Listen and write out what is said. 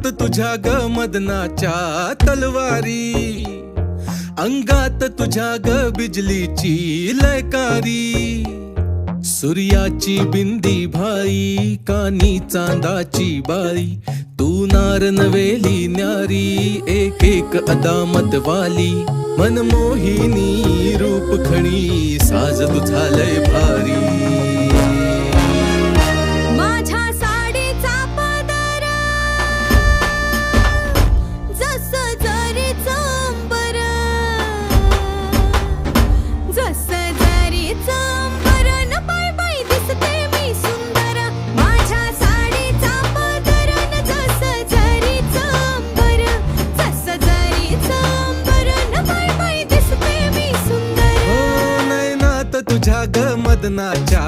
नैनात तुझ्या ग मदनाच्या तलवारी, अंगात तुझ्या ग बिजलीची लयकारी, सूर्याची बिंदी भाई कानी चांदाची बाई, तू नार नवेली न्यारी एक एक अदामत वाली, मनमोहिनी रूप खणी साज तुझा लय भारी. तुझ्या ग मदनाच्या